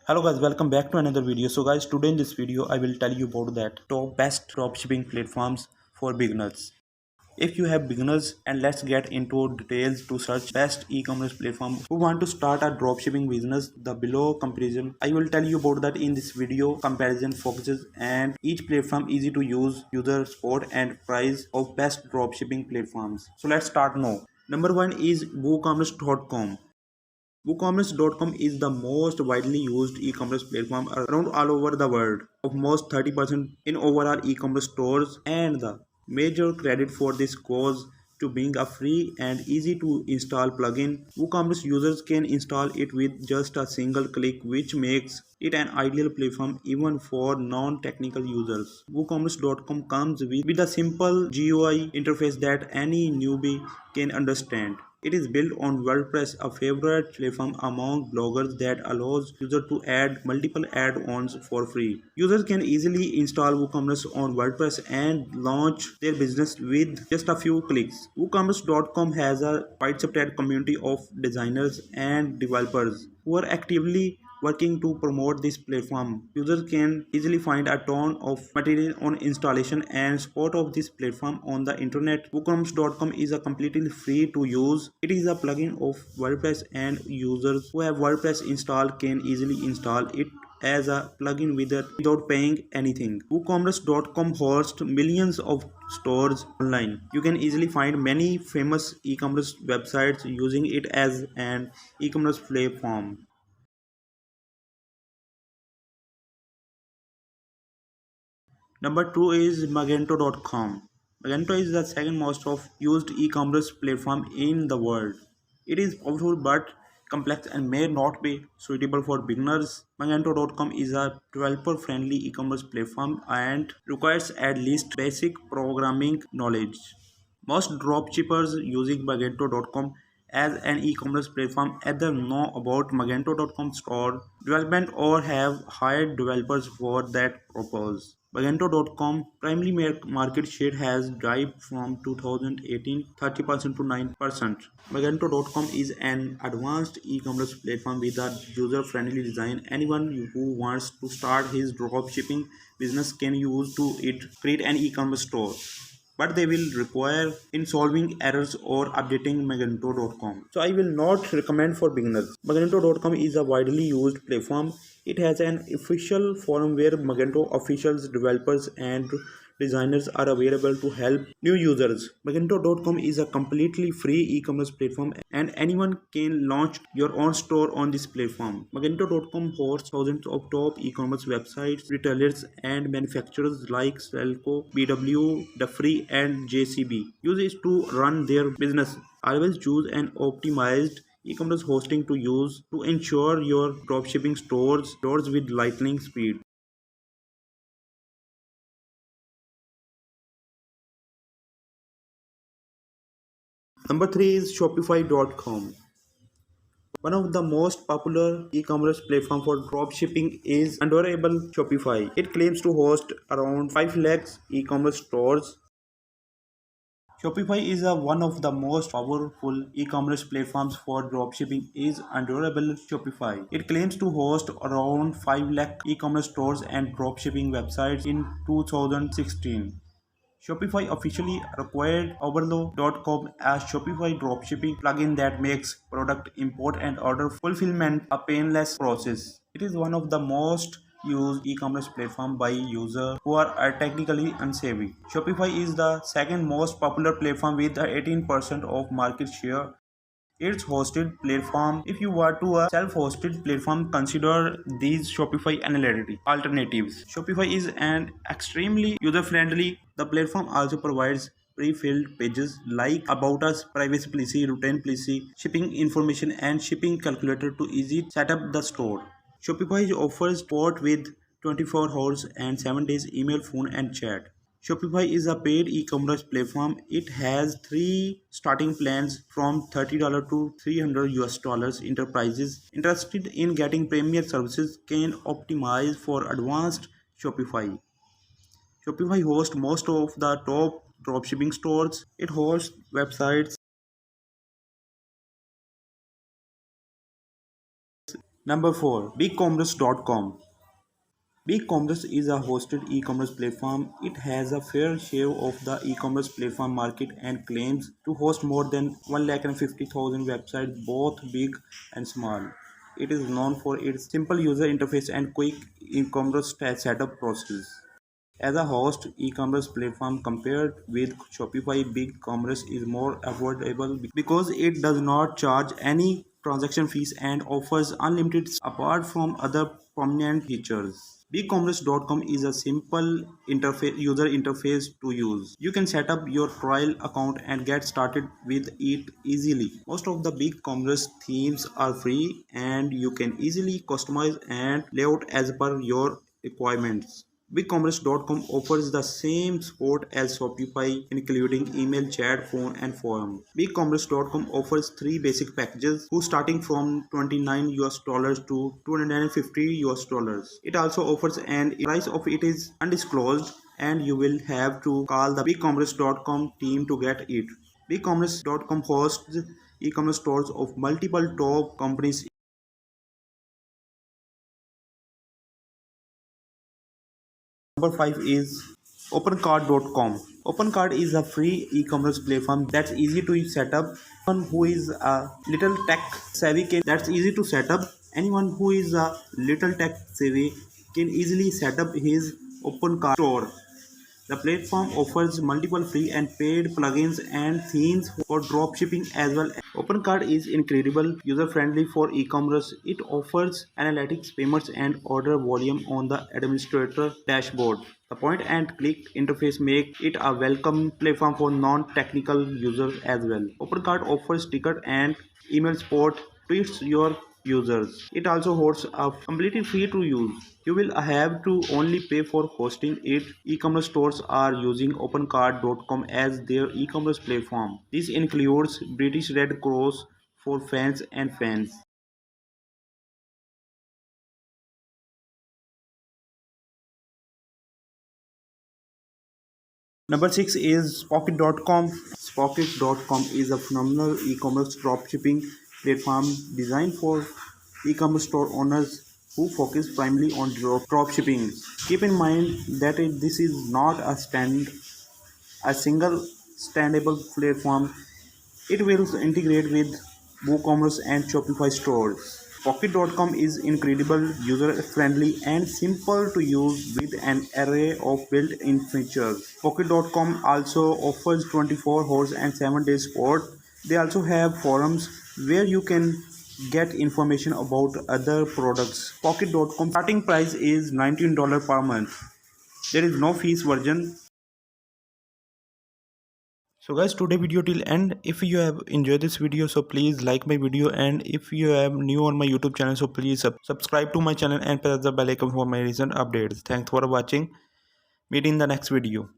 Hello guys, welcome back to another video. So guys, today in this video I will tell you about that top best dropshipping platforms for beginners. If you have beginners, and let's get into details to search best e-commerce platform who want to start a dropshipping business. The below comparison I will tell you about that in this video. Comparison focuses and each platform easy to use, user support and price of best dropshipping platforms. So let's start now. Number one is Woocommerce.com. Woocommerce.com is the most widely used e-commerce platform around all over the world, of most 30% in overall e-commerce stores, and the major credit for this goes to being a free and easy to install plugin. WooCommerce users can install it with just a single click, which makes it an ideal platform even for non-technical users. WooCommerce.com comes with a simple GUI interface that any newbie can understand. It is built on WordPress, a favorite platform among bloggers that allows users to add multiple add-ons for free. Users can easily install WooCommerce on WordPress and launch their business with just a few clicks. WooCommerce.com has a widespread community of designers and developers who are actively working to promote this platform. Users can easily find a ton of material on installation and support of this platform on the internet. WooCommerce.com is a completely free to use. It is a plugin of WordPress and users who have WordPress installed can easily install it as a plugin without paying anything. WooCommerce.com hosts millions of stores online. You can easily find many famous e-commerce websites using it as an e-commerce platform. Number two is Magento.com. Magento is the second most of used e-commerce platform in the world. It is powerful but complex and may not be suitable for beginners. Magento.com is a developer-friendly e-commerce platform and requires at least basic programming knowledge. Most dropshippers using Magento.com as an e-commerce platform either know about Magento.com store development or have hired developers for that purpose. Magento.com primary market share has dipped from 2018 30% to 9%. Magento.com is an advanced e-commerce platform with a user-friendly design. Anyone who wants to start his dropshipping business can use to it create an e-commerce store, but they will require in solving errors or updating Magento.com. So I will not recommend for beginners. Magento.com is a widely used platform. It has an official forum where Magento officials, developers and designers are available to help new users. Magento.com is a completely free e-commerce platform and anyone can launch your own store on this platform. Magento.com hosts thousands of top e-commerce websites, retailers and manufacturers like Selco, BW, Dufry and JCB. Use it to run their business. Always choose an optimized e-commerce hosting to use to ensure your dropshipping stores with lightning speed. Number three is Shopify.com. One of the most popular e-commerce platform for dropshipping is adorable Shopify. It claims to host around 5 lakhs e-commerce stores. Shopify is one of the most powerful e-commerce platforms for dropshipping is adorable Shopify. It claims to host around 5 lakh e-commerce stores and dropshipping websites in 2016. Shopify officially acquired Overflow.com as Shopify dropshipping plugin that makes product import and order fulfillment a painless process. It is one of the most used e-commerce platform by users who are technically unsavvy. Shopify is the second most popular platform with 18% of market share. It's hosted platform. If you want to a self-hosted platform, consider these Shopify analytic alternatives. Shopify is an extremely user-friendly. The platform also provides pre-filled pages like about us, privacy policy, return policy, shipping information, and shipping calculator to easy set up the store. Shopify offers support with 24 hours and 7 days email, phone, and chat. Shopify is a paid e-commerce platform. It has three starting plans from $30 to 300 US dollars. Enterprises interested in getting premier services can optimize for advanced Shopify. Shopify hosts most of the top dropshipping stores. It hosts websites Number 4. BigCommerce.com. BigCommerce is a hosted e-commerce platform. It has a fair share of the e-commerce platform market and claims to host more than 150,000 websites, both big and small. It is known for its simple user interface and quick e-commerce setup process. As a host e-commerce platform compared with Shopify, BigCommerce is more affordable because it does not charge any transaction fees and offers unlimited apart from other prominent features. BigCommerce.com is a simple user interface to use. You can set up your trial account and get started with it easily. Most of the BigCommerce themes are free and you can easily customize and layout as per your requirements. BigCommerce.com offers the same support as Shopify, including email, chat, phone, and forum. BigCommerce.com offers three basic packages, who starting from $29 to $250. It also offers an price of it is undisclosed, and you will have to call the BigCommerce.com team to get it. BigCommerce.com hosts e-commerce stores of multiple top companies. Number 5 is OpenCart.com. OpenCart is a free e-commerce platform that's easy to set up. Anyone who is a little tech savvy can easily set up his OpenCart store. The platform offers multiple free and paid plugins and themes for dropshipping as well. OpenCart is incredible user-friendly for e-commerce. It offers analytics, payments, and order volume on the administrator dashboard. The point-and-click interface makes it a welcome platform for non-technical users as well. OpenCart offers ticket and email support to your users. It also hosts a completely free to use. You will have to only pay for hosting it. E-commerce stores are using OpenCart.com as their e-commerce platform. This includes British Red Cross for fans and fans. Number 6 is Spocket.com. Spocket.com is a phenomenal e-commerce dropshipping platform designed for e-commerce store owners who focus primarily on dropshipping. Keep in mind that this is not a single standable platform. It will integrate with Woocommerce and Shopify stores. Pocket.com is incredible, user-friendly, and simple to use with an array of built-in features. Pocket.com also offers 24 hours and 7 days support. They also have forums where you can get information about other products. Pocket.com starting price is $19 per month. There is no fees version. So guys, today video till end. If you have enjoyed this video, so please like my video, and if you are new on my YouTube channel, so please subscribe to my channel and press the bell icon for my recent updates. Thanks for watching. Meet in the next video.